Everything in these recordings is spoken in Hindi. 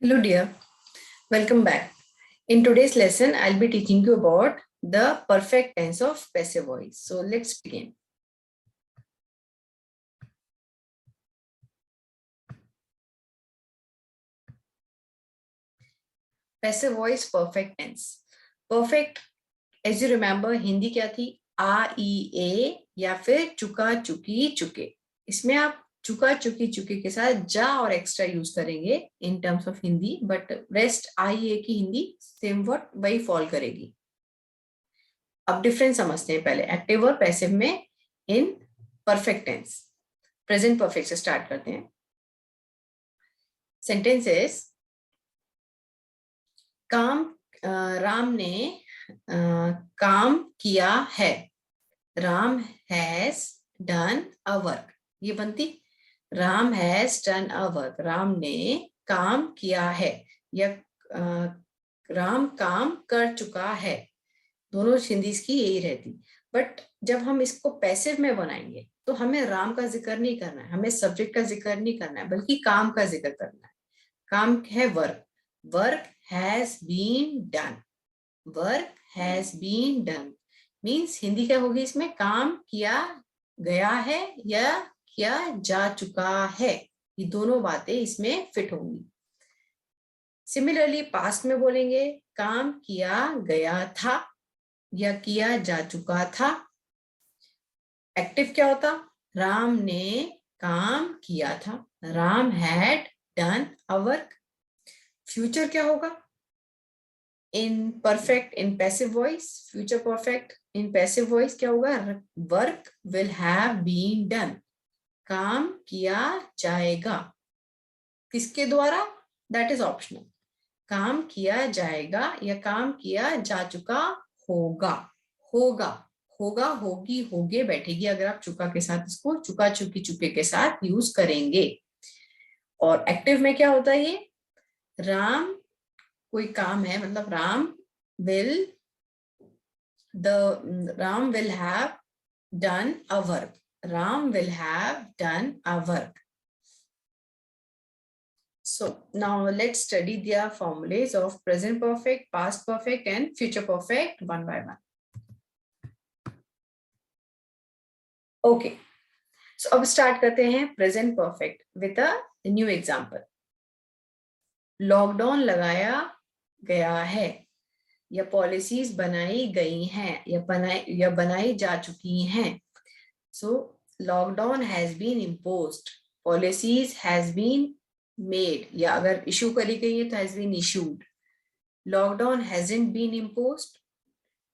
Hello dear, welcome back. In today's lesson, I'll be teaching you about the perfect tense of passive voice. So let's begin. Passive voice perfect tense. Perfect, as you remember, Hindi क्या थी? आ, ई, ए या फिर चुका, चुकी, चुके. इसमें आप चुका, चुकी, चुके के साथ जा और एक्स्ट्रा यूज करेंगे in terms of Hindi, but rest I a की हिंदी सेम वर्ड वही फॉल करेगी. अब डिफरेंस समझते हैं पहले एक्टिव और पैसिव में in perfect tense. Present perfect से स्टार्ट करते हैं. सेंटेंसेस राम ने काम किया है. Ram has done a work. ये बनती Ram has done a work. Ram ने काम किया है या राम काम कर चुका है. दोनों हिंदी की यही रहती. बट जब हम इसको पैसिव में बनाएंगे तो हमें राम का जिक्र नहीं करना है, हमें सब्जेक्ट का जिक्र नहीं करना है, बल्कि काम का जिक्र करना है. काम है work. Work has been done. Work has been done means Hindi क्या होगी इसमें? काम किया गया है या किया जा चुका है. ये दोनों बातें इसमें फिट होंगी. सिमिलरली पास्ट में बोलेंगे काम किया गया था या किया जा चुका था. एक्टिव क्या होता? राम ने काम किया था. Ram had done a work. Future क्या होगा? In perfect in passive voice, future perfect in passive voice क्या होगा? Work will have been done. काम किया जाएगा. किसके द्वारा? That is optional. काम किया जाएगा या काम किया जा चुका होगा. होगा, होगा, होगी, होगे बैठेगी अगर आप चुका के साथ इसको चुका, चुकी, चुके के साथ यूज करेंगे. और एक्टिव में क्या होता है? ये राम कोई काम है, मतलब Ram will have done a work. Ram will have done a work. So now let's study their formulas of present perfect, past perfect and future perfect one by one. Okay. So अब start करते हैं present perfect with a new example. Lockdown लगाया गया है या पॉलिसीज बनाई गई हैं या बनाई जा चुकी हैं. So lockdown has been imposed. Policies has been made या अगर इशू करी गई है तो has been issued. Lockdown hasn't been imposed.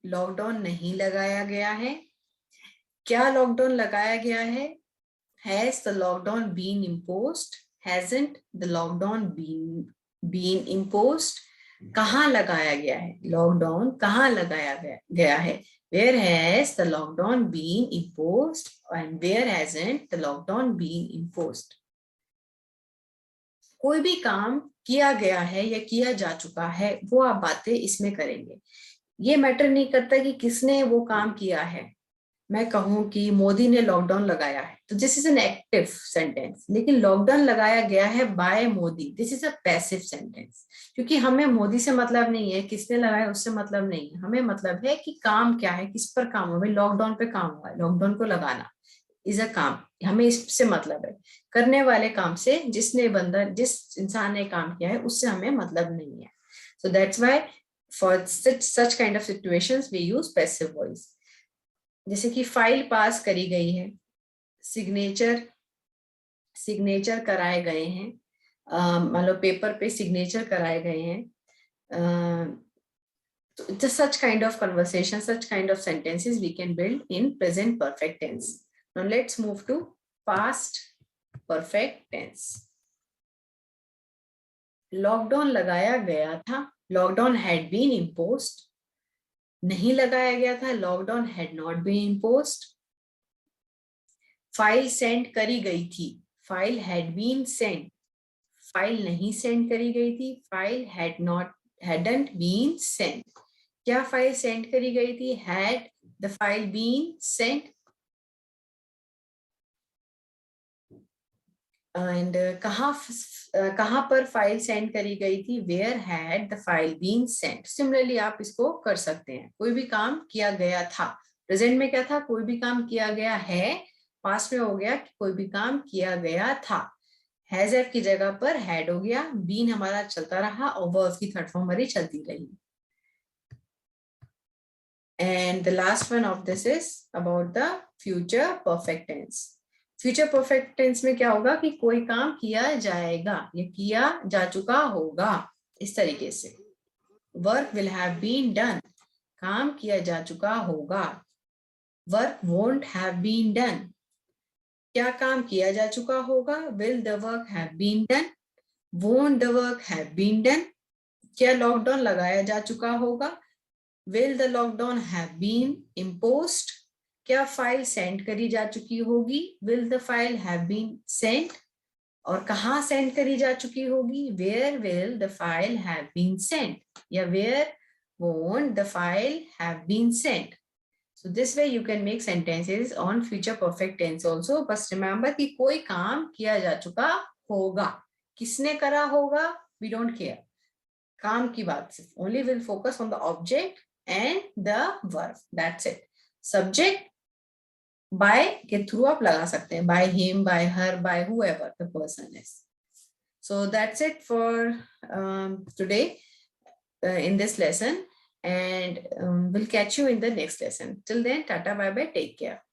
Lockdown नहीं लगाया गया है. क्या लॉकडाउन लगाया गया है? Has the lockdown been imposed? Hasn't the lockdown been imposed? कहाँ लगाया गया है? लॉकडाउन कहाँ लगाया गया है? Where has the lockdown been imposed and where hasn't the lockdown been imposed? कोई भी काम किया गया है या किया जा चुका है वो आप बातें इसमें करेंगे. ये मैटर नहीं करता कि किसने वो काम किया है. मैं कहूं कि मोदी ने लॉकडाउन लगाया है तो this is an active sentence. लेकिन लॉकडाउन लगाया गया है by Modi, this is a passive sentence. क्योंकि हमें मोदी से मतलब नहीं है, किसने लगाया उससे मतलब नहीं है. हमें मतलब है कि काम क्या है, किस पर काम हुआ. लॉकडाउन पे काम हुआ है, लॉकडाउन को लगाना इज अ काम. हमें इससे मतलब है. करने वाले काम से जिस इंसान ने काम किया है उससे हमें मतलब नहीं है. So that's why for such kind of situations we use passive voice. जैसे कि फाइल पास करी गई है, सिग्नेचर कराए गए हैं. मान लो पेपर पे सिग्नेचर कराए गए हैं. Just such kind of conversation, such kind of sentences we can build in present perfect tense. Now let's move to past perfect tense. Lockdown लगाया गया था. Lockdown had been imposed. नहीं लगाया गया था. Lockdown had not been imposed. File send करी गई थी. File had been send. File नहीं सेंड करी गई थी. File hadn't been sent. क्या फाइल सेंड करी गई थी? had the file been sent? And कहाँ पर फाइल सेंड करी गई थी, where had the file been sent. Similarly आप इसको कर सकते हैं, कोई भी काम किया गया था, प्रेजेंट में क्या था, कोई भी काम किया गया है, पास्ट में हो गया कि कोई भी काम किया गया था, हैज हैव की जगह पर हैड हो गया, बीन हमारा चलता रहा और वर्ब की थर्ड फॉर्म हमारी चलती रही। And the last one of this is about the future perfect tense. Future perfect tense में क्या होगा कि कोई काम किया जाएगा, ये किया जा चुका होगा, इस तरीके से work will have been done, काम किया जा चुका होगा, work won't have been done, क्या काम किया जा चुका होगा, will the work have been done, won't the work have been done, क्या लॉकडाउन लगाया जा चुका होगा, will the lockdown have been imposed, क्या फाइल सेंड करी जा चुकी होगी, will the file have been sent, और कहाँ सेंड करी जा चुकी होगी, where will the file have been sent, या where won't the file have been sent. So this way you can make sentences on future perfect tense also. बस remember कि कोई काम किया जा चुका होगा, किसने करा होगा we don't care, काम की बात सिर्फ, only will focus on the object and the verb, that's it. Subject by के through आप लगा सकते हैं, by him, by her, by whoever the person is. So that's it for today in this lesson, and we'll catch you in the next lesson. Till then, tata, bye bye, take care.